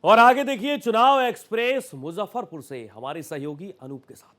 और आगे देखिए चुनाव एक्सप्रेस मुजफ्फरपुर से हमारे सहयोगी अनूप के साथ।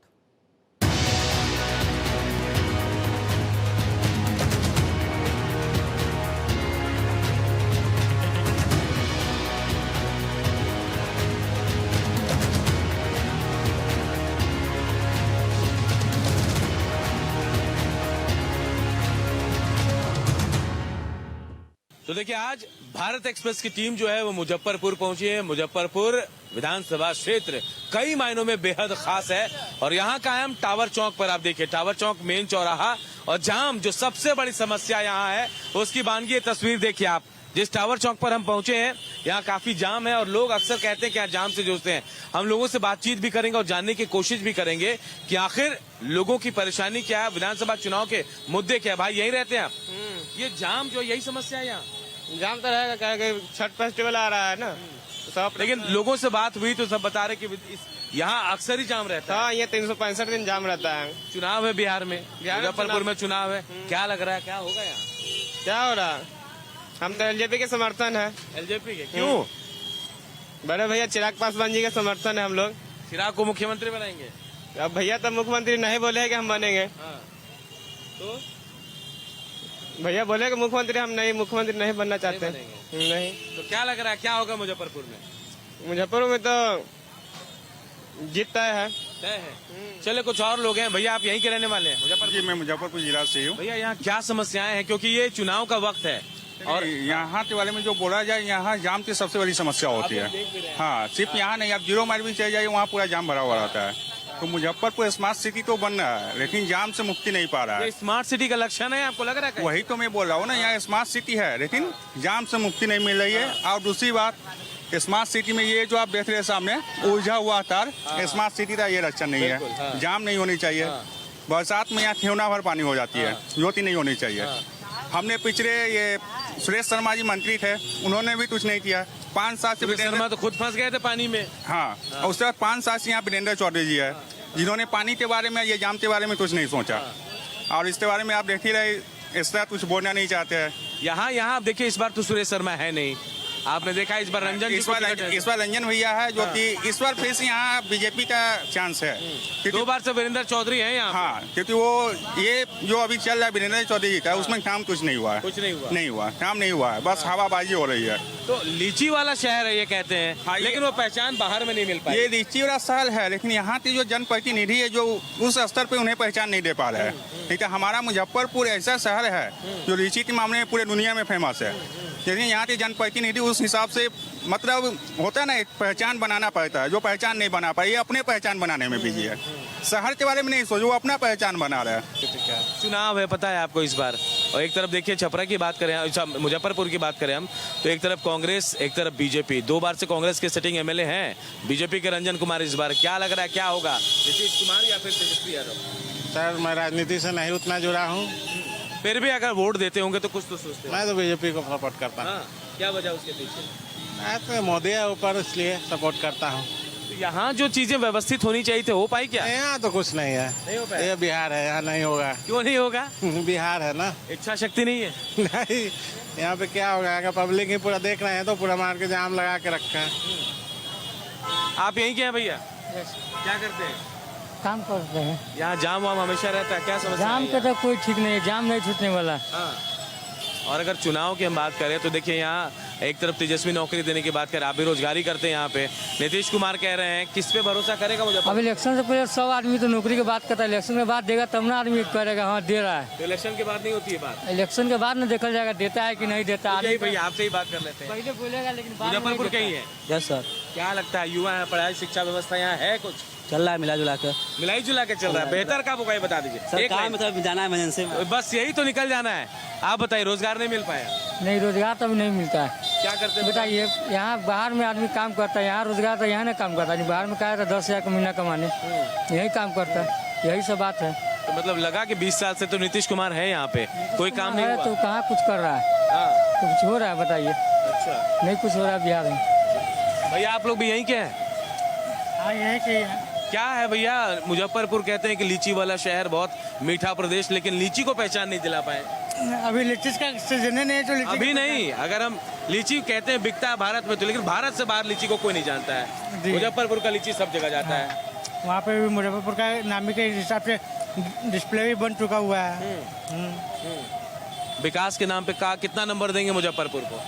तो देखिए आज भारत एक्सप्रेस की टीम जो है वो मुजफ्फरपुर पहुंची है। मुजफ्फरपुर विधानसभा क्षेत्र कई मायनों में बेहद खास है और यहाँ का हम टावर चौक पर आप देखिए, टावर चौक मेन चौराहा और जाम जो सबसे बड़ी समस्या यहाँ है उसकी बानगी तस्वीर देखिए आप। जिस टावर चौक पर हम पहुंचे हैं यहाँ काफी जाम है और लोग अक्सर कहते हैं कि यहाँ जाम से जूझते हैं। हम लोगों से बातचीत भी करेंगे और जानने की कोशिश भी करेंगे कि आखिर लोगों की परेशानी क्या है, विधानसभा चुनाव के मुद्दे क्या है। भाई यही रहते हैं आप? ये जाम जो यही समस्या है यहाँ? जाम तो रहेगा, क्या है कि छठ फेस्टिवल आ रहा है ना तो सब। लेकिन लोगों से बात हुई तो सब बता रहे कि यहाँ अक्सर ही जाम रहता है। हाँ, ये 365 दिन जाम रहता है। चुनाव है बिहार में, मुजफ्फरपुर में चुनाव है, क्या लग रहा है क्या होगा यहाँ? क्या हो रहा है? हम तो एलजेपी के समर्थन है। एलजेपी के क्यों? बड़े भैया चिराग पासवान जी के समर्थन है हम लोग। चिराग को मुख्यमंत्री बनाएंगे? अब भैया तो मुख्यमंत्री नहीं बोले है कि हम बनेंगे। हाँ। तो भैया बोले कि मुख्यमंत्री नहीं बनना चाहते। नहीं तो क्या लग रहा है क्या होगा मुजफ्फरपुर में? मुजफ्फरपुर में तो जीत तय है। चले कुछ और लोग हैं। भैया आप यहीं के रहने वाले हैं? मुजफ्फरपुर? जी मैं मुजफ्फरपुर जिला से हूँ। भैया यहाँ क्या समस्याएं हैं, क्योंकि ये चुनाव का वक्त है और यहाँ के बारे में जो बोला जाए, यहाँ जाम की सबसे बड़ी समस्या होती है। हाँ, सिर्फ यहाँ नहीं, आप 0 माइल भी चले जाइए वहाँ पूरा जाम भरा हुआ रहता है। तो मुजफ्फरपुर स्मार्ट सिटी तो बन रहा है लेकिन जाम से मुक्ति नहीं पा रहा है। ये स्मार्ट सिटी का लक्षण है आपको लग रहा है? वही तो मैं बोल रहा हूँ ना, यहाँ स्मार्ट सिटी है लेकिन जाम से मुक्ति नहीं मिल रही है। और दूसरी बात, स्मार्ट सिटी में ये जो आप देख रहे हैं सामने उलझा हुआ तार, स्मार्ट सिटी का ये लक्षण नहीं है। जाम नहीं होनी चाहिए। बरसात में यहाँ ठेवना भर पानी हो जाती है, ज्योति नहीं होनी चाहिए। हमने पिछले ये सुरेश शर्मा जी मंत्री थे, उन्होंने भी कुछ नहीं किया। 5 साल से शर्मा तो खुद फंस गए थे पानी में। हाँ, और उसके बाद 5 साल से यहाँ वीरेंद्र चौधरी जी है जिन्होंने पानी के बारे में, ये जाम के बारे में कुछ नहीं सोचा। और इसके बारे में आप देख ही रहे, इस तरह कुछ बोलना नहीं चाहते हैं। यहाँ आप देखिए इस बार तो सुरेश शर्मा है नहीं, आपने देखा इस बार रंजन इस बार रंजन भैया है जो कि इस बार फिर से यहाँ बीजेपी का चांस है। 2 बार से वीरेंद्र चौधरी है यहाँ। हाँ, क्योंकि वो ये जो अभी चल रहा है वीरेंद्र चौधरी जी का, उसमें काम कुछ नहीं हुआ है। कुछ नहीं हुआ काम नहीं हुआ है, बस हवाबाजी हो रही है। तो लीची वाला शहर है ये कहते हैं। हाँ, लेकिन वो पहचान बाहर में नहीं मिल पाई। ये लीची वाला शहर है लेकिन यहाँ की जो जनप्रतिनिधि है जो उस स्तर पे उन्हें पहचान नहीं दे पा रहे हैं। ठीक है, हमारा मुजफ्फरपुर ऐसा शहर है जो लीची के मामले में पूरे दुनिया में फेमस है, लेकिन यहाँ के जनप्रतिनिधि उस हिसाब से, मतलब होता है ना, एक पहचान बनाना पड़ता है, जो पहचान नहीं बना पाए। ये अपने पहचान बनाने में बिजी है, शहर के बारे में नहीं सोचो, वो अपना पहचान बना रहा है। चुनाव है पता है आपको इस बार, और एक तरफ देखिए छपरा की बात करें, मुजफ्फरपुर की बात करें हम, तो एक तरफ कांग्रेस एक तरफ बीजेपी। 2 बार से कांग्रेस के सिटिंग एमएलए हैं, बीजेपी के रंजन कुमार। इस बार क्या लग रहा है क्या होगा, नीतीश कुमार या फिर तेजस्वी यादव? सर मैं राजनीति से नहीं उतना जुड़ा हूँ, फिर भी अगर वोट देते होंगे तो कुछ तो सोचते हैं। मैं तो बीजेपी को सपोर्ट करता हूँ। क्या वजह उसके पीछे? मैं तो मोदी है ऊपर, इसलिए सपोर्ट करता हूँ। तो यहाँ जो चीजें व्यवस्थित होनी चाहिए थे हो पाई क्या? यहाँ तो कुछ नहीं है, नहीं हो पाया। ये बिहार है, यहाँ नहीं होगा। क्यों नहीं होगा? बिहार है ना, इच्छा शक्ति नहीं है। नहीं, यहाँ पे क्या होगा, अगर पब्लिक ही पूरा देख रहे हैं तो पूरा मार के जाम लगा के रखा है। आप यहीं के हैं भैया? क्या करते हैं? काम करते हैं। यहाँ जाम वाम हमेशा रहता है, क्या समस्या? जाम का तो कोई ठीक नहीं है, जाम नहीं छूटने वाला। हाँ। और अगर चुनाव की हम बात करें तो देखिए यहाँ एक तरफ तेजस्वी नौकरी देने की बात करें, आप बेरोजगारी करते हैं यहाँ पे। नीतीश कुमार कह रहे हैं किस पे भरोसा करेगा मुझे? अब इलेक्शन से पहले सब आदमी तो नौकरी की बात करता है, इलेक्शन के बाद देगा तब ना आदमी करेगा हाँ दे रहा है। तो इलेक्शन के बाद नहीं होती है बात? इलेक्शन के बाद ना देखा जाएगा देता है कि नहीं देता। यही भैया आपसे ही बात कर लेते हैं। पहले बोलेगा लेकिन मुजफ्फरपुर के ही है? Yes sir. क्या लगता है युवा है, पढ़ाई शिक्षा व्यवस्था यहाँ है कुछ? चल रहा है मिला जुला कर। मिलाई जुला के चल रहा है, बेहतर का वो बता दीजिए। एक लाइन। मतलब जाना है एमरजेंसी में, बस यही तो निकल जाना है। आप बताइए, रोजगार नहीं मिल पाया? नहीं रोजगार तो अभी नहीं मिलता है। क्या करते हैं बताइए, यहाँ बाहर में आदमी काम करता है, यहाँ रोजगार तो यहाँ ना काम करता है, बाहर में क्या है 10,000 का महीना कमाने, यही काम करता है, यही सब बात है। तो मतलब लगा कि 20 साल से तो नीतीश कुमार है यहाँ पे, कोई काम नहीं हुआ? तो कहाँ कुछ कर रहा है? तो कुछ हो रहा है बताइए? अच्छा, नहीं कुछ हो रहा है बिहार में। भैया आप लोग भी यहीं के हैं? हाँ यहीं के हैं। क्या है भैया, मुजफ्फरपुर कहते हैं कि लीची वाला शहर, बहुत मीठा प्रदेश, लेकिन लीची को पहचान नहीं दिला पाए। अभी लीची का सीजन नहीं है तो लीची अभी नहीं, अगर हम लीची कहते हैं बिकता है भारत में तो, लेकिन भारत से बाहर लीची को कोई नहीं जानता है। जी। मुजफ्फरपुर का लीची सब जगह जाता है। वहाँ पे भी मुजफ्फरपुर का नामी के हिसाब से डिस्प्ले भी बन चुका हुआ है। विकास के नाम पे कितना नंबर देंगे मुजफ्फरपुर को?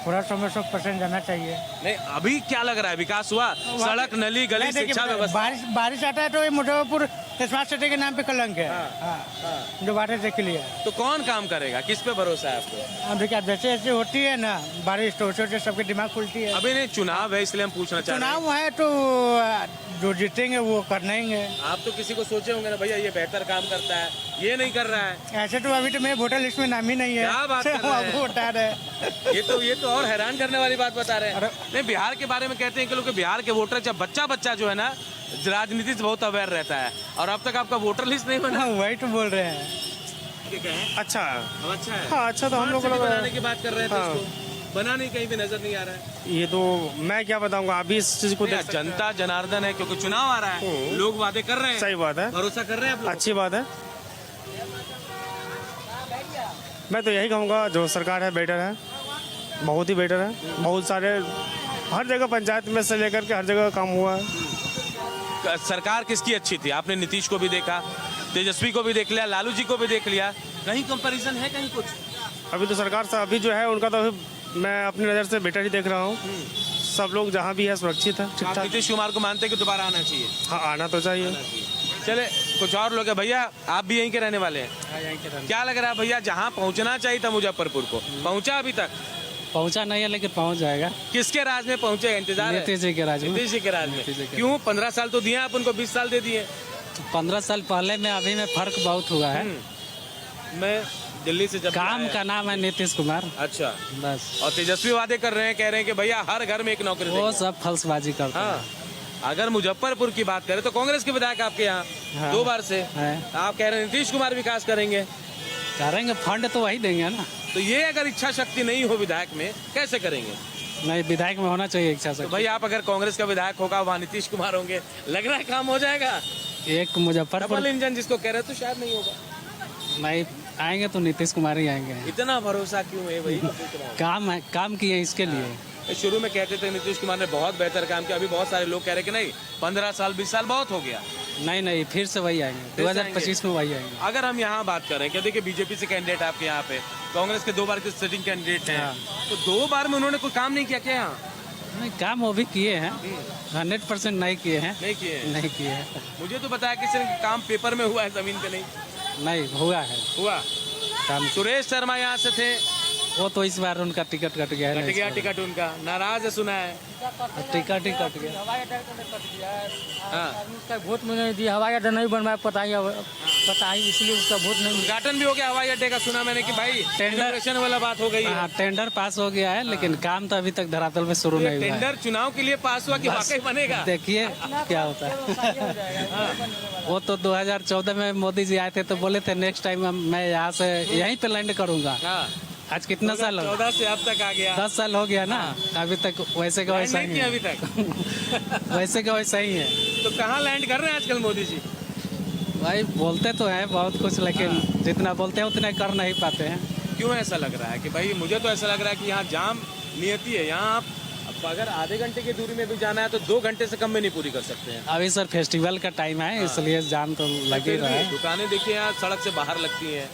पूरा समय 100% जाना चाहिए। नहीं, अभी क्या लग रहा है विकास हुआ? सड़क, नली, गली, नहीं, देखिए, शिक्षा व्यवस्था। बारिश आता है तो ये मुजफ्फरपुर स्मार्ट सिटी के नाम पे कलंक है। हाँ। जो बारिश देख लिया। तो कौन काम करेगा? किस पे भरोसा है आपको? अब देखिए जैसे जैसे होती है ना बारिश तो वैसे सबके दिमाग खुलती है। अभी नहीं, चुनाव है इसलिए हम पूछना चाह रहे हैं। चुनाव है तो जो जीतेंगे वो करना ही है। आप तो किसी को सोचे होंगे ना भैया ये बेहतर काम करता है, ये नहीं कर रहा है। ऐसे तो अभी तो मेरे वोटर लिस्ट में नाम ही नहीं है। क्या बात कर रहे हैं? वोट आ रहे हैं। ये तो और हैरान करने वाली बात बता रहे हैं। नहीं, बिहार के बारे में कहते हैं कि लोग बिहार के वोटर जब बच्चा जो है ना राजनीति से बहुत अवेयर रहता है, और अब तक आपका वोटर लिस्ट नहीं बना। वही तो बोल रहे हैं। अच्छा अच्छा है। हाँ, अच्छा तो हम लोग बनाने की बात कर रहे थे, इसको बना नहीं, कहीं भी नजर नहीं आ रहा है। ये तो मैं क्या बताऊंगा, अभी इस चीज को देख जनता जनार्दन है, क्योंकि चुनाव आ रहा है, लोग वादे कर रहे हैं। सही बात है, भरोसा कर रहे हैं आप लोग? अच्छी बात है। मैं तो यही कहूँगा जो सरकार है बेटर है, बहुत ही बेटर है। बहुत सारे हर जगह पंचायत में से लेकर के हर जगह काम हुआ है। सरकार किसकी अच्छी थी? आपने नीतीश को भी देखा, तेजस्वी को भी देख लिया, लालू जी को भी देख लिया, कहीं कंपैरिजन है कहीं कुछ? अभी तो सरकार से अभी जो है उनका तो मैं अपनी नज़र से बेटर ही देख रहा हूँ। सब लोग जहाँ भी है सुरक्षित है, ठीक आप ठाक। नीतीश कुमार को मानते हैं कि दोबारा आना चाहिए? हाँ, आना तो चाहिए। चले, कुछ और लोग हैं। भैया आप भी यहीं के रहने वाले हैं? क्या लग रहा है भैया, जहाँ पहुँचना चाहिए था मुजफ्फरपुर को, पहुँचा अभी तक? पहुंचा नहीं है लेकिन पहुंच जाएगा। किसके राज में पहुँचेगा? इंतजार है नीतीश जी के राज में। नीतीश जी के राज में। क्यों? 15 साल तो दिए आप उनको, 20 साल दे दिए। 15 साल पहले में अभी में फर्क बहुत हुआ है। मैं दिल्ली से जब काम आया- का नाम है नीतीश कुमार अच्छा, बस। और तेजस्वी वादे कर रहे हैं, कह रहे हैं कि भैया हर घर में एक नौकरी वो देंगे। सब फल्सबाजी करते हैं। हाँ, अगर मुजफ्फरपुर की बात करें तो कांग्रेस के विधायक आपके यहाँ हाँ। 2 बार से है। आप कह रहे हैं नीतीश कुमार विकास करेंगे, करेंगे, फंड तो वही देंगे ना। तो ये अगर इच्छा शक्ति नहीं हो विधायक में कैसे करेंगे? नहीं, विधायक में होना चाहिए इच्छा तो शक्ति। भाई आप अगर कांग्रेस का विधायक होगा, वहाँ नीतीश कुमार होंगे, लग रहा है काम हो जाएगा। एक मुजफ्फरपुर डबल इंजन जिसको कह रहे हैं, तो शायद नहीं होगा। नहीं आएंगे तो नीतीश कुमार ही आएंगे। इतना भरोसा क्यों है? वही तो पूछ रहा हूँ। काम है, काम किए इसके लिए। शुरू में कहते थे नीतीश कुमार ने बहुत बेहतर काम किया, अभी बहुत सारे लोग कह रहे कि नहीं 15 साल 20 साल बहुत हो गया। नहीं, फिर से वही आएंगे। फिर से 2025 में वही आएंगे। अगर हम यहाँ बात करें क्या, देखिए बीजेपी से कैंडिडेट आपके यहाँ पे, कांग्रेस के 2 बार के सिटिंग कैंडिडेट हैं, हाँ। तो 2 बार में उन्होंने कोई काम नहीं किया क्या यहाँ? नहीं, काम वो भी किए हैं, 100% नहीं किए हैं। नहीं किए हैं। नहीं किए हैं। मुझे तो बताया किसी ने काम पेपर में हुआ है, जमीन पे नहीं नहीं हुआ है हुआ। काम। सुरेश शर्मा यहाँ से थे, वो तो इस बार उनका टिकट कट गया है। कट गया टिकट उनका, नाराज है सुना है। टिकट ही कट गया। हाँ, उसका वोट में नहीं दिया, हवाई अड्डा नहीं बनवाया, पता ही इसलिए उसका वोट नहीं। उद्घाटन भी हो गया हवाई अड्डे का, सुना मैंने कि भाई टेंडर वाला बात हो गई है। हाँ, टेंडर पास हो गया है, लेकिन काम तो अभी तक धरातल में शुरू नहीं हुआ है। टेंडर चुनाव के लिए पास हुआ कि वाकई बनेगा? देखिए क्या होता है। वो तो 2014 में मोदी जी आए थे तो बोले थे नेक्स्ट टाइम मैं यहाँ से यहीं पे लैंड करूंगा। हाँ, आज कितना साल हो? 14 से अब तक आ गया। 10 साल हो गया ना। अभी तक वैसे का वैसा नहीं ही किया है। अभी तक। वैसे का वैसा ही है। तो कहाँ लैंड कर रहे हैं आजकल मोदी जी? भाई बोलते तो हैं बहुत कुछ, लेकिन जितना बोलते हैं उतना कर नहीं पाते हैं। क्यों ऐसा लग रहा है कि भाई, मुझे तो ऐसा लग रहा है कि यहाँ जाम नियति है, यहाँ आप अगर आधे घंटे की दूरी में भी जाना है तो 2 घंटे से कम में नहीं पूरी कर सकते हैं। अभी सर फेस्टिवल का टाइम है, इसलिए जाम तो लग ही रहा है। दुकानें देखिए यहाँ सड़क से बाहर लगती हैं,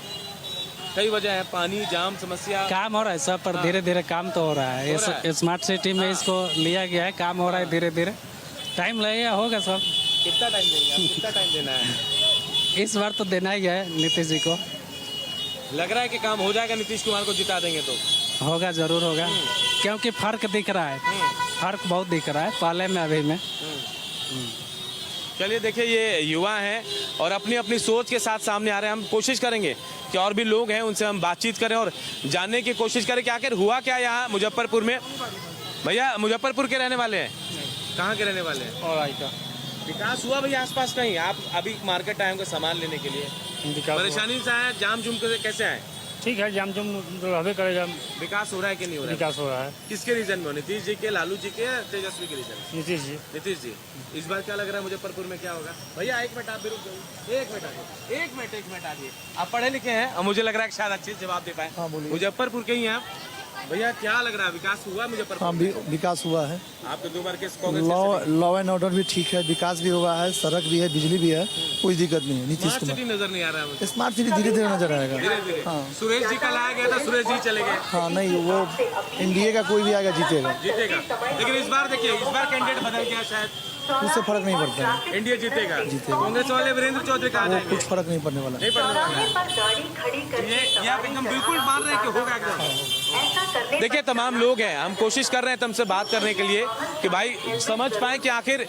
कई वजह है, पानी जाम समस्या। काम हो रहा है सब, पर धीरे धीरे काम तो हो रहा है। हो रहा है। स्मार्ट सिटी में इसको लिया गया है, काम हो रहा है धीरे धीरे। टाइम लगेगा, होगा सब। कितना टाइम देंगे आप? कितना टाइम देना है? इस बार तो देना ही है नीतीश जी को। लग रहा है कि काम हो जाएगा, नीतीश कुमार को जिता देंगे तो? होगा, जरूर होगा, क्योंकि फर्क दिख रहा है। फर्क बहुत दिख रहा है पहले में अभी में। चलिए देखिए, ये युवा हैं और अपनी अपनी सोच के साथ सामने आ रहे हैं। हम कोशिश करेंगे कि और भी लोग हैं उनसे हम बातचीत करें और जानने की कोशिश करें कि आखिर हुआ क्या यहाँ मुजफ्फरपुर में। भैया मुजफ्फरपुर के रहने वाले हैं? कहाँ के रहने वाले हैं? और आई का विकास हुआ भैया आसपास कहीं? आप अभी मार्केट आए होंगे सामान लेने के लिए, परेशानी से आए, जाम जुम कैसे आए? ठीक है, जाम जुम रहबे करेगा, विकास हो रहा है कि नहीं हो रहा है? विकास हो रहा है। किसके रीजन में हो? नीतीश जी के, लालू जी के, या तेजस्वी के रीजन? नीतीश जी। नीतीश जी, इस बार क्या लग रहा है मुजफ्फरपुर में क्या होगा? भैया एक मिनट आप भी रुक जाइए, एक मिनट आइए। आप पढ़े लिखे हैं और मुझे लग रहा है कि शायद अच्छे से जवाब दे पाए। हाँ, बोलिए। मुजफ्फरपुर के ही हैं आप भैया, क्या लग रहा है विकास हुआ मुजफ्फरपुर? हाँ, विकास हुआ है। आपके 2 बार के कांग्रेस लॉ एंड ऑर्डर भी ठीक है, विकास भी हुआ है, सड़क भी है, बिजली भी है, कोई दिक्कत नहीं है। नीतीश स्मार्ट सिटी कुमार नजर नहीं आ रहा है मुझे। स्मार्ट सिटी धीरे धीरे नजर आएगा। धीरे हाँ। सुरेश जी का लाया गया था, सुरेश जी चले गए। हाँ, नहीं वो एनडीए का कोई भी आएगा जीतेगा, लेकिन इस बार देखिए, इस बार कैंडिडेट बदल गया, शायद उससे फर्क नहीं पड़ता है। एनडीए जीतेगा। कांग्रेस वाले वीरेंद्र चौधरी कहा जाएंगे, कुछ फर्क नहीं पड़ने वाला। नहीं पड़ने वाला है। ये आप एकदम बिल्कुल मान रहे हैं कि होगा एकदम? देखिए, तमाम लोग हैं, हम कोशिश कर रहे हैं तुमसे बात करने के लिए कि भाई समझ पाए कि आखिर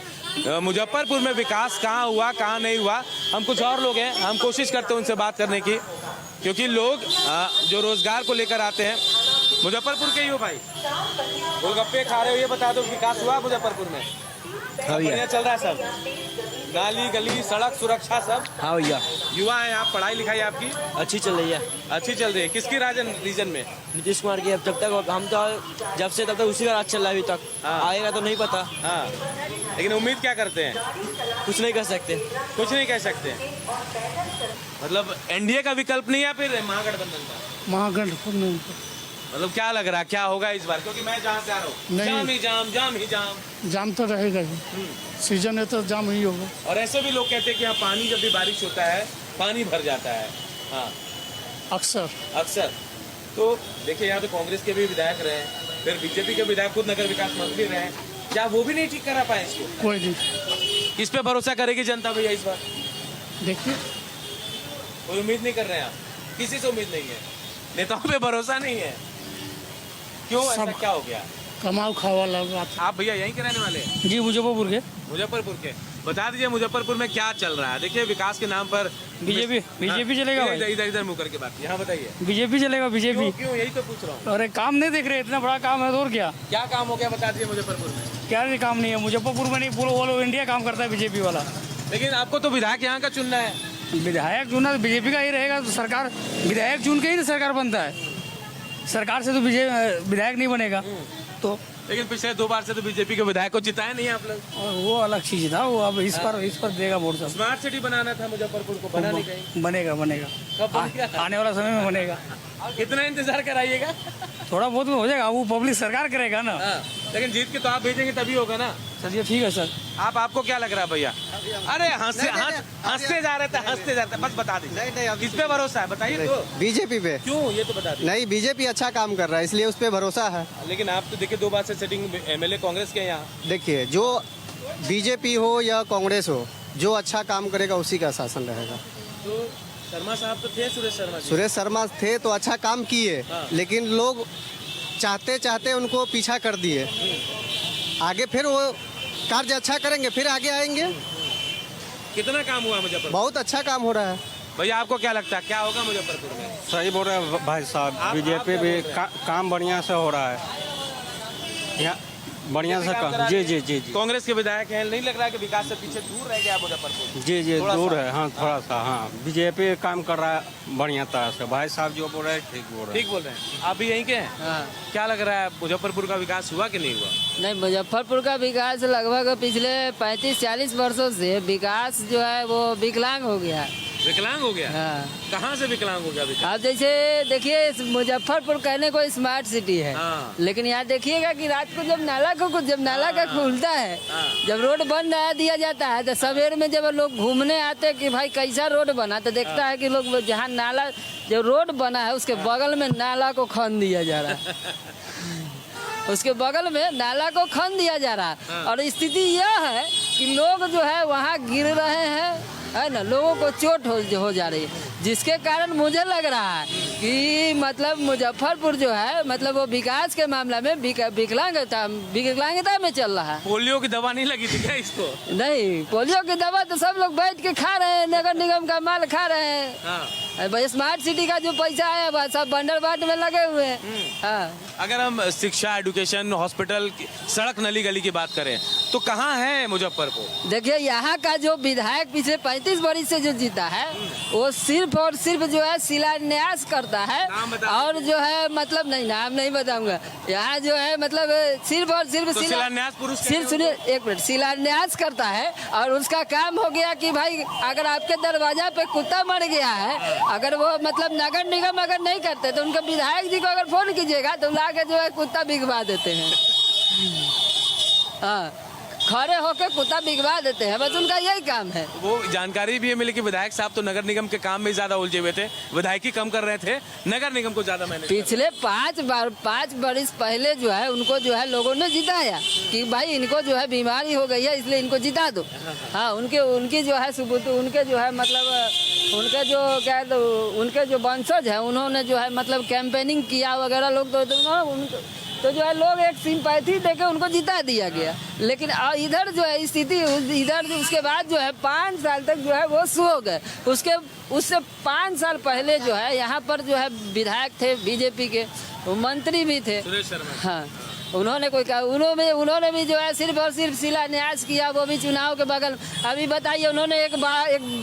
मुजफ्फरपुर में विकास कहाँ हुआ, कहाँ नहीं हुआ। हम कुछ और लोग हैं, हम कोशिश करते हैं उनसे बात करने की, क्योंकि लोग जो रोजगार को लेकर आते हैं। मुजफ्फरपुर के ही हो भाई, गोलगप्पे खा रहे हो, ये बता दो विकास हुआ मुजफ्फरपुर में? बढ़िया चल रहा है सब, गाली गली सड़क सुरक्षा सब? हाँ भैया। युवा है आप, पढ़ाई लिखाई आपकी अच्छी चल रही है। अच्छी चल रही है। किसकी रीजन में? नीतीश कुमार की। अब तब तक हम तो जब से तब तक उसी का राज चल रहा है अभी तक। हाँ। आएगा तो नहीं पता। हाँ, लेकिन उम्मीद क्या करते हैं? कुछ नहीं कर सकते। कुछ नहीं कह सकते। मतलब एनडीए का विकल्प नहीं है फिर महागठबंधन का? महागठबंधन मतलब क्या लग रहा है क्या होगा इस बार? क्योंकि मैं जहाँ से आ रहा हूँ जाम ही जाम। जाम तो रहेगा ही, सीजन है तो जाम ही होगा। और ऐसे भी लोग कहते हैं कि यहाँ पानी, जब भी बारिश होता है पानी भर जाता है। हाँ, अक्सर। तो देखिए, यहाँ तो कांग्रेस के भी विधायक रहे, फिर बीजेपी के विधायक खुद नगर विकास मंत्री रहे, क्या वो भी नहीं ठीक करा पाए इसको? कोई नहीं। किस पे भरोसा करेगी जनता भैया इस बार? देखिए, कोई उम्मीद नहीं कर रहे हैं आप? किसी से उम्मीद नहीं है, नेताओं पे भरोसा नहीं है? क्यों, ऐसा क्या हो गया? कमाओ खावा लगा। आप भैया यहीं के रहने वाले हैं? जी, मुजफ्फरपुर के। मुजफ्फरपुर के। बता दीजिए मुजफ्फरपुर में क्या चल रहा है? देखिए, विकास के नाम पर बीजेपी चलेगा भाई। इधर मुंह करके बात, यहाँ बताइए। बीजेपी चलेगा, बीजेपी। क्यों? यही तो पूछ रहा हूँ। अरे काम नहीं देख रहे, इतना बड़ा काम है तो और क्या काम हो गया बता दीजिए मुजफ्फरपुर में? क्या नहीं काम नहीं है मुजफ्फरपुर में, नहीं पूरा इंडिया काम करता है बीजेपी वाला। लेकिन आपको तो विधायक यहाँ का चुनना है। विधायक चुना तो बीजेपी का ही रहेगा, तो सरकार विधायक चुन के ही तो सरकार बनता है। सरकार से तो विधायक नहीं बनेगा तो। लेकिन पिछले 2 बार से तो बीजेपी के विधायक को जिताया नहीं आप लोग। और वो अलग चीज था, वो अब इस पर देगा वोट सब। स्मार्ट सिटी बनाना था मुजफ्फरपुर को, बना नहीं कहीं? बनेगा कब बन गया? आने वाला समय में बनेगा। कितना इंतजार कराइएगा? थोड़ा बहुत हो जाएगा, वो पब्लिक सरकार करेगा ना। लेकिन जीत के तो आप भेजेंगे तभी होगा ना। चलिए ठीक है सर। आपको क्या लग रहा है भैया? अरे हंसते जा रहे थे, बस बता दीजिए। किस पे भरोसा है बताइए तो? बीजेपी पे। क्यों, ये तो बता दीजिए। नहीं, बीजेपी अच्छा काम कर रहा है इसलिए उस पे भरोसा है। लेकिन आप तो देखिए 2 बार से सिटिंग एमएलए कांग्रेस के यहाँ। देखिए, जो बीजेपी हो या कांग्रेस हो, जो अच्छा काम करेगा उसी का शासन रहेगा। तो शर्मा साहब तो थे, सुरेश शर्मा थे तो अच्छा काम किए, लेकिन लोग चाहते उनको पीछा कर दिए। आगे फिर वो कार्य अच्छा करेंगे, फिर आगे आएंगे। कितना काम हुआ मुजफ्फरपुर? बहुत अच्छा काम हो रहा है। भैया आपको क्या लगता है क्या होगा मुजफ्फरपुर में? सही बोल रहे हैं भाई साहब, बीजेपी भी काम बढ़िया से हो रहा है यहाँ, बढ़िया से काम। जी। कांग्रेस के विधायक हैं, नहीं लग रहा है कि विकास से पीछे दूर रह गया मुजफ्फरपुर? जी दूर है। हाँ, थोड़ा सा। हाँ, बीजेपी काम कर रहा है बढ़िया तरह से। भाई साहब जो बोल रहे हैं ठीक बोल रहे हैं। आप भी यहीं के हैं? हाँ। क्या लग रहा है मुजफ्फरपुर का विकास हुआ कि नहीं हुआ? नहीं, मुजफ्फरपुर का विकास लगभग पिछले 35-40 वर्षों से विकास जो है वो विकलांग हो गया। विकलांग हो गया? हाँ। कहाँ से विकलांग हो गया विकास? आप जैसे देखिए, मुजफ्फरपुर कहने को स्मार्ट सिटी है। हाँ। लेकिन यहाँ देखिएगा कि रात को जब नाला का खुलता है, जब रोड बन दिया जाता है, तो सवेर में जब लोग घूमने आते हैं कि भाई कैसा रोड बना, तो देखता है कि लोग जहाँ नाला जो रोड बना है उसके बगल में नाला को खन दिया जा रहा है। उसके बगल में नाला को खन दिया जा रहा है। और स्थिति यह है कि लोग जो है वहाँ गिर रहे हैं, है ना, लोगों को चोट हो जा रही है, जिसके कारण मुझे लग रहा है कि मतलब मुजफ्फरपुर जो है मतलब वो विकास के मामला में विकलांगता में चल रहा है। पोलियो की दवा नहीं लगी थी क्या इसको? नहीं, पोलियो की दवा तो सब लोग बैठ के खा रहे हैं, नगर निगम का माल खा रहे हैं। भाई स्मार्ट सिटी का जो पैसा आया बस सब बंडर बाट में लगे हुए हैं। हाँ। अगर हम शिक्षा, एजुकेशन, हॉस्पिटल, सड़क, नली गली की बात करें तो कहाँ है मुजफ्फरपुर? देखिए यहाँ का जो विधायक पिछले 35 वर्ष से जो जीता है वो सिर्फ और सिर्फ जो है शिलान्यास करता है। नाम बता और जो है मतलब नहीं, नाम नहीं बताऊंगा। यहाँ जो है मतलब सिर्फ और सिर्फ तो शिलान्यास पुरुष सिर्फ सुनिए एक मिनट, शिलान्यास करता है और उसका काम हो गया कि भाई अगर आपके दरवाजा पे कुत्ता मर गया है, अगर वो मतलब नगर निगम अगर नहीं करते तो उनके विधायक जी को अगर फोन कीजिएगा तो ला के जो है कुत्ता बिगवा देते हैं। हाँ, खड़े होकर कुत्ता बिगवा देते हैं, बस उनका यही काम है। वो जानकारी भी है मिली कि विधायक साहब तो नगर निगम के काम में ज्यादा उलझे हुए थे, विधायकी कम कर रहे थे, नगर निगम को ज्यादा मैनेज। पिछले 5 वर्ष पहले जो है उनको जो है लोगों ने जिताया कि भाई इनको जो है बीमारी हो गई है इसलिए इनको जिता दो। हाँ, उनकी जो है सबूत, उनके जो है मतलब उनके जो क्या उनके जो वंशज है उन्होंने जो है मतलब कैंपेनिंग किया वगैरह लोग तो जो है लोग एक सिंपैथी देके उनको जिता दिया गया। लेकिन इधर जो है स्थिति इधर उसके बाद जो है 5 साल तक जो है वो सो गए। उससे 5 साल पहले जो है यहाँ पर जो है विधायक थे बीजेपी के, वो मंत्री भी थे सुरेश शर्मा। हाँ, उन्होंने कोई कहा उन्होंने भी जो है सिर्फ और सिर्फ शिलान्यास किया, वो भी चुनाव के बगल। अभी बताइए उन्होंने एक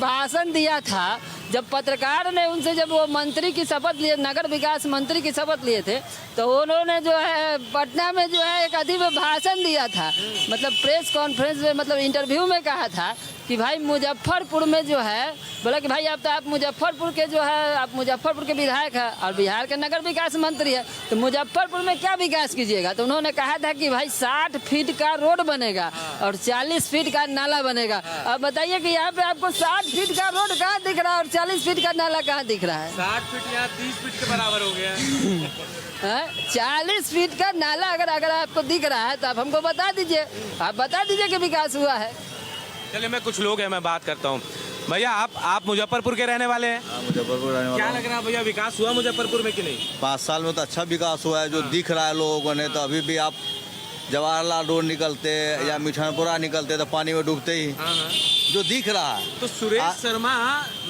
भाषण दिया था जब पत्रकार ने उनसे, जब वो मंत्री की शपथ लिए, नगर विकास मंत्री की शपथ लिए थे, तो उन्होंने जो है पटना में जो है एक अजीब भाषण दिया था, मतलब प्रेस कॉन्फ्रेंस में, मतलब इंटरव्यू में कहा था कि भाई मुजफ्फरपुर में जो है, बोला कि भाई आप मुजफ्फरपुर के जो है, आप मुजफ्फरपुर के विधायक हैं और बिहार के नगर विकास मंत्री है, तो मुजफ्फरपुर में क्या विकास कीजिएगा? तो उन्होंने कहा था कि भाई 60 फीट का रोड बनेगा और 40 फीट का नाला बनेगा। अब बताइए कि यहाँ पे आपको 60 फीट का रोड कहाँ दिख रहा है और 40 फीट का नाला कहाँ दिख रहा है? 60 फीट यहाँ 30 फीट के बराबर हो गया। 40 फीट का नाला अगर आपको दिख रहा है तो आप हमको बता दीजिए, आप बता दीजिए कि विकास हुआ है। चलिए, मैं कुछ लोग हैं, मैं बात करता हूँ। भैया आप मुजफ्फरपुर के रहने वाले हैं? मुजफ्फरपुर रहने वाला क्या हूं। लग रहा है भैया, विकास हुआ मुजफ्फरपुर में कि नहीं? 5 साल में तो अच्छा विकास हुआ है, जो दिख रहा है लोगों ने। तो अभी भी आप जवाहरलाल रोड निकलते या मिठनपुरा निकलते तो पानी में डूबते ही, जो दिख रहा है। तो सुरेश शर्मा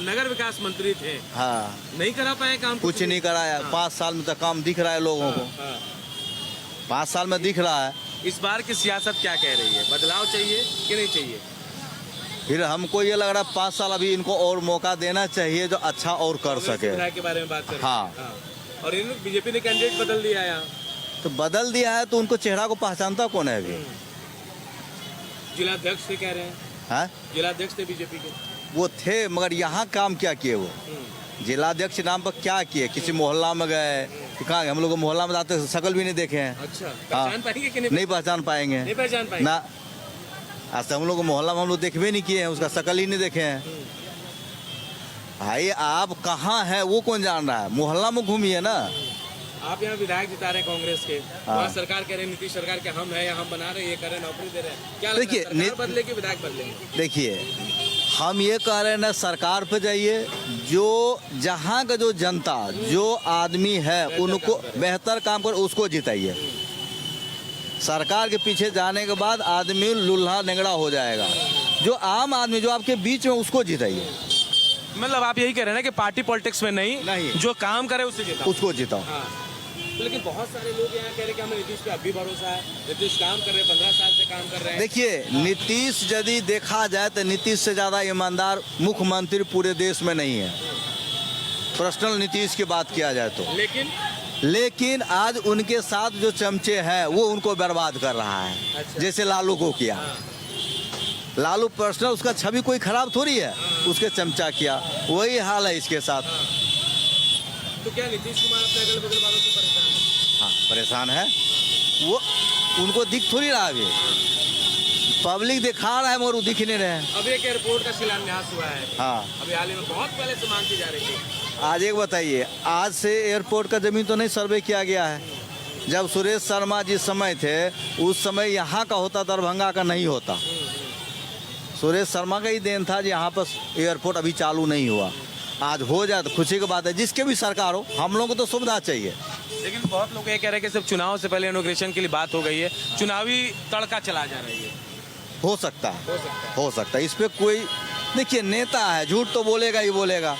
नगर विकास मंत्री थे, हाँ, नहीं करा पाए काम? कुछ नहीं कराया। 5 साल में तो काम दिख रहा है लोगों को। 5 साल में दिख रहा है। इस बार की सियासत क्या कह रही है, बदलाव चाहिए कि नहीं चाहिए? फिर हमको ये लग रहा है 5 साल अभी इनको और मौका देना चाहिए जो अच्छा और कर सके। विधायक के बारे में बात करें। हाँ। और इन बीजेपी ने कैंडिडेट बदल दिया है यहाँ, तो बदल दिया है तो उनको चेहरा को पहचानता कौन है अभी? जिलाध्यक्ष थे कह रहे हैं। हाँ, जिलाध्यक्ष थे बीजेपी के, वो थे, मगर यहाँ काम क्या किए वो? जिलाध्यक्ष नाम पर क्या किए? किसी मोहल्ला में गए कि कहाँ? हम लोग मोहल्ला में जाते शकल भी नहीं देखे हैं। अच्छा, पहचान पाएंगे कि नहीं पहचान पाएंगे? नहीं पहचान पाएंगे ना। आज तक हम लोग मोहल्ला में हम लोग देखबे नहीं किए हैं, उसका शकल ही नहीं देखे हैं। भाई आप कहाँ हैं वो कौन जान रहा है? मोहल्ला में घूमिए ना। आप यहाँ विधायक जिता रहे कांग्रेस के, हाँ। वहाँ सरकार कह रहे, नीतीश सरकार के हम है, हम बना रहे, ये कर रहे, नौकरी दे रहे हैं, क्या देखिए, सरकार बदलेगी विधायक बदलेंगे? देखिए, हम ये कह रहे हैं ना, सरकार पे जाइए, जो जहाँ का जो जनता, जो आदमी है उनको बेहतर काम कर, उसको जिताइए। सरकार के पीछे जाने के बाद आदमी लुल्हा नेंगड़ा हो जाएगा। जो आम आदमी जो आपके बीच में, उसको जिताइए। मतलब आप यही कह रहे हैं ना कि पार्टी पॉलिटिक्स में नहीं, जो काम करे उससे जिताओ, उसको जिताओ। हाँ। लेकिन बहुत सारे लोग यहाँ कह रहे कि हमें नीतीश पे अभी भरोसा है, नीतीश काम कर रहे हैं, 15 साल से काम कर रहे हैं। देखिए, नीतीश यदि देखा जाए तो नीतीश से ज़्यादा ईमानदार मुख्यमंत्री पूरे देश में नहीं है, पर्सनल नीतीश की बात किया जाए तो। लेकिन आज उनके साथ जो चमचे हैं वो उनको बर्बाद कर रहा है। अच्छा। जैसे लालू को किया। हाँ। लालू पर्सनल, उसका छवि कोई खराब थोड़ी है। हाँ। उसके चमचा किया, वही हाल है इसके साथ। हाँ। तो क्या नीतीश कुमार अपने अगल बगल वालों से परेशान है? हाँ, परेशान है। वो उनको दिख थोड़ी रहा अभी। पब्लिक दिखा रहा है मगर वो दिख नहीं रहे हैं। अब एक एयरपोर्ट का शिलान्यास हुआ है। हाँ, अभी हाल ही में बहुत पहले से मांग की जा रही थी। आज एक बताइए, आज से एयरपोर्ट का जमीन तो नहीं सर्वे किया गया है। जब सुरेश शर्मा जिस समय थे उस समय यहाँ का होता, दरभंगा का नहीं होता। सुरेश शर्मा का ही देन था कि यहाँ पर एयरपोर्ट अभी चालू नहीं हुआ। आज हो जाए तो खुशी की बात है, जिसके भी सरकार हो, हम लोगों को तो सुविधा चाहिए। लेकिन बहुत लोग ये कह रहे हैं कि सिर्फ चुनाव से पहले इनॉग्रेशन के लिए बात हो गई है, चुनावी तड़का चला जा रही है। हो सकता है। इस पे कोई, देखिए, नेता है, झूठ तो बोलेगा ही बोलेगा।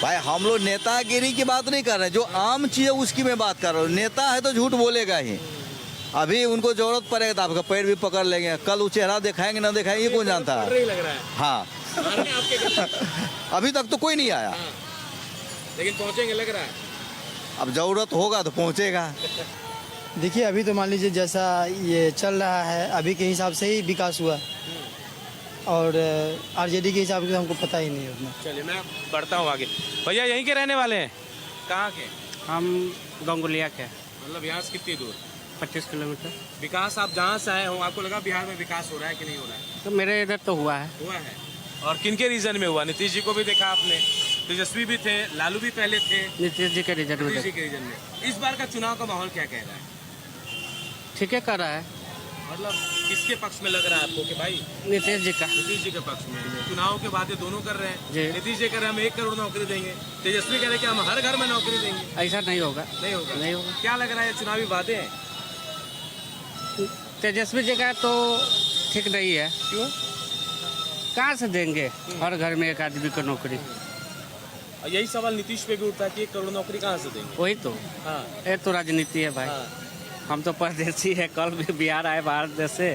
भाई हम लोग नेतागिरी की बात नहीं कर रहे, जो आम चीज है उसकी मैं बात कर रहा हूँ। नेता है तो झूठ बोलेगा ही, अभी उनको जरूरत पड़ेगा तो आपका पैर भी पकड़ लेंगे, कल वो चेहरा दिखाएंगे ना दिखाएंगे ये कौन जानता है। लग रहा है हाँ अभी तक तो कोई नहीं आया, लेकिन पहुंचेंगे लग रहा है। अब जरूरत होगा तो पहुंचेगा। देखिए अभी तो मान लीजिए जैसा ये चल रहा है अभी के हिसाब से ही विकास हुआ, और आरजेडी के हिसाब से हमको पता ही नहीं है उतना। चलिए मैं बढ़ता हूँ आगे। भैया यहीं के रहने वाले हैं? कहाँ के? हम गंगुलिया के। मतलब यहाँ से कितनी दूर? 25 किलोमीटर। विकास आप जहाँ से आए हो आपको लगा बिहार में विकास हो रहा है कि नहीं हो रहा है? तो मेरे इधर तो हुआ है। हुआ है। और किनके रीजन में हुआ? नीतीश जी को भी देखा आपने, तेजस्वी भी थे, लालू भी पहले थे। नीतीश जी के रीजन में। नीतीश जी के रीजन में। इस बार का चुनाव का माहौल क्या कह रहा है? ठीक है कर रहा है। मतलब किसके पक्ष में लग रहा है आपको कि भाई? नीतीश जी का। नीतीश जी के पक्ष में। चुनाव के बाद ये दोनों कर रहे जी। हैं। नीतीश जी कह रहे हैं हम 1 करोड़ नौकरी देंगे, तेजस्वी कह रहे हैं कि हम हर घर में नौकरी देंगे। ऐसा नहीं होगा। नहीं होगा। नहीं होगा। क्या लग रहा है चुनावी वादे हैं? तेजस्वी जी का तो ठीक नहीं है। क्यों? कहाँ से देंगे हर घर में एक आदमी को नौकरी? और यही सवाल नीतीश पे भी उठता है कि 1 करोड़ नौकरी कहाँ से देंगे? वही तो। हाँ। ये तो राजनीति है भाई। हाँ। हम तो परदेसी है, कल भी बिहार आए बाहर देश से,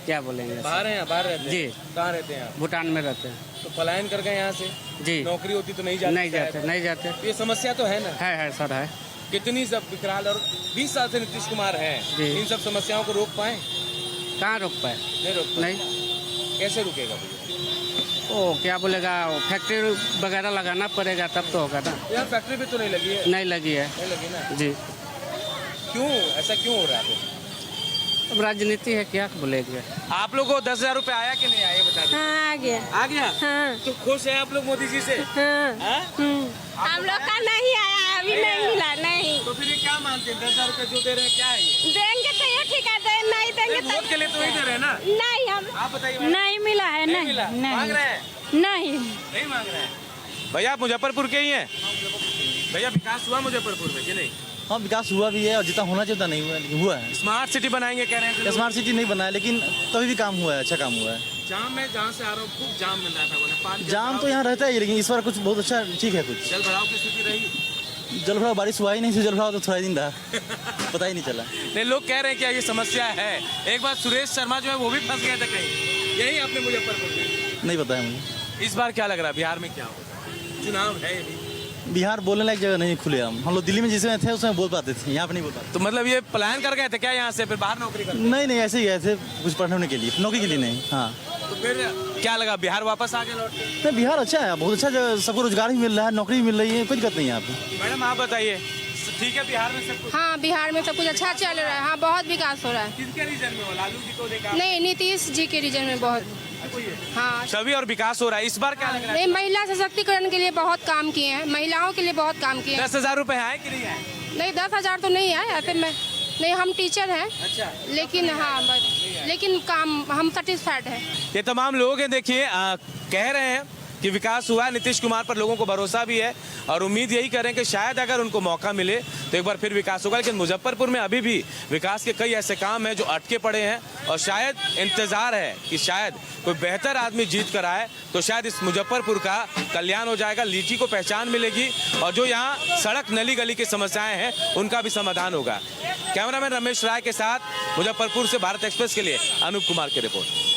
क्या बोलेंगे? बाहर हैं? बाहर रहते हैं? जी। कहाँ रहते हैं आप? भूटान में रहते हैं। तो पलायन कर गए यहाँ से? जी। नौकरी होती तो नहीं जाते? नहीं जाते, नहीं जाते। ये समस्या तो है ना? है सर है। कितनी सब विकराल, और 20 साल से नीतीश कुमार हैं, जी। इन सब समस्याओं को रोक पाए? कहाँ रोक पाए? नहीं रोक पाए। नहीं। कैसे रुकेगा? ओ क्या बोलेगा, फैक्ट्री वगैरह लगाना पड़ेगा तब तो होगा ना। यहाँ फैक्ट्री भी तो नहीं लगी है। नहीं लगी है। नहीं लगी ना? जी। क्यों ऐसा क्यों हो रहा है? अब राजनीति है, क्या बोलेंगे। आप लोग को 10,000 रुपए आया कि नहीं आया ये बता दीजिए। हाँ आ गया। आ गया? हाँ। तो खुश है आप लोग मोदी जी से? हाँ। हाँ? हम लोग का नहीं आया, अभी नहीं मिला। नहीं तो फिर ये क्या मानते हैं? 10,000 रुपए जो दे रहे हैं क्या है ये? देंगे तो ये ठीक है, नहीं देंगे तो वोट के लिए तो ही दे रहे हैं ना? नहीं। हम आप बताइए मैडम। नहीं मिला है। नहीं मिला? मांग रहे हैं? नहीं नहीं मांग रहे हैं। भैया आप मुजफ्फरपुर के ही हैं? भैया विकास हुआ मुजफ्फरपुर में कि नहीं? हाँ विकास हुआ भी है, और जितना होना चाहिए उतना नहीं हुआ है, लेकिन हुआ है। स्मार्ट सिटी बनाएंगे कह रहे हैं। स्मार्ट सिटी नहीं बनाया, लेकिन तभी भी काम हुआ है, अच्छा काम हुआ है। जाम में जहाँ से आ रहा हूँ खूब जाम मिल रहा था, बोले पानी जाम तो यहाँ रहता है, लेकिन इस बार कुछ बहुत अच्छा ठीक है। कुछ जल भराव की स्थिति रही? जल भराव बारिश हुआ ही नहीं, जल भराव तो थोड़ा ही दिन रहा पता ही नहीं चला। नहीं, लोग कह रहे हैं कि ये समस्या है। एक बार सुरेश शर्मा जो है वो भी फंस गए थे कहीं, यही आपने मुजफ्फरपुर में। नहीं पता है मुझे। इस बार क्या लग रहा है बिहार में क्या होगा? चुनाव है अभी। बिहार बोलने लायक जगह नहीं खुले। हम लोग दिल्ली में जिसमें थे उसमें बोल पाते थे, यहाँ पे नहीं बोल पाते। तो मतलब ये प्लान कर गए थे क्या यहाँ से फिर बाहर नौकरी कर? नहीं ऐसे ही गए थे, कुछ पढ़ने के लिए, नौकरी के लिए नहीं। हाँ तो फिर क्या लगा, बिहार वापस आ गए लौट के? नहीं, बिहार अच्छा है, बहुत अच्छा जगह, सबको रोजगार भी मिल रहा है, नौकरी भी मिल रही है, कोई दिक्कत नहीं है यहाँ पे। मैडम आप बताइए, ठीक है बिहार में सब कुछ? हाँ बिहार में सब कुछ अच्छा चल रहा है। हाँ बहुत विकास हो रहा है। किसके रीजन में हो? लालू जी को देखा? नहीं नीतीश जी के रीजन में बहुत। हाँ सभी और विकास हो रहा है। इस बार क्या लग रहा है? नहीं, महिला सशक्तिकरण के लिए बहुत काम किए हैं, महिलाओं के लिए बहुत काम किए हैं। 10,000 रुपए आए कि नहीं आए? नहीं 10,000 तो नहीं है ऐसे में। नहीं हम टीचर हैं। अच्छा। लेकिन हाँ लेकिन काम हम सेटिस्फाइड हैं। ये तमाम लोग हैं, देखिए कह रहे हैं कि विकास हुआ है, नीतीश कुमार पर लोगों को भरोसा भी है और उम्मीद यही करें कि शायद अगर उनको मौका मिले तो एक बार फिर विकास होगा। लेकिन मुजफ्फरपुर में अभी भी विकास के कई ऐसे काम हैं जो अटके पड़े हैं और शायद इंतजार है कि शायद कोई बेहतर आदमी जीत कर आए तो शायद इस मुजफ्फरपुर का कल्याण हो जाएगा, लीची को पहचान मिलेगी और जो यहाँ सड़क नली गली की समस्याएं हैं उनका भी समाधान होगा। कैमरामैन रमेश राय के साथ मुजफ्फरपुर से भारत एक्सप्रेस के लिए अनूप कुमार की रिपोर्ट।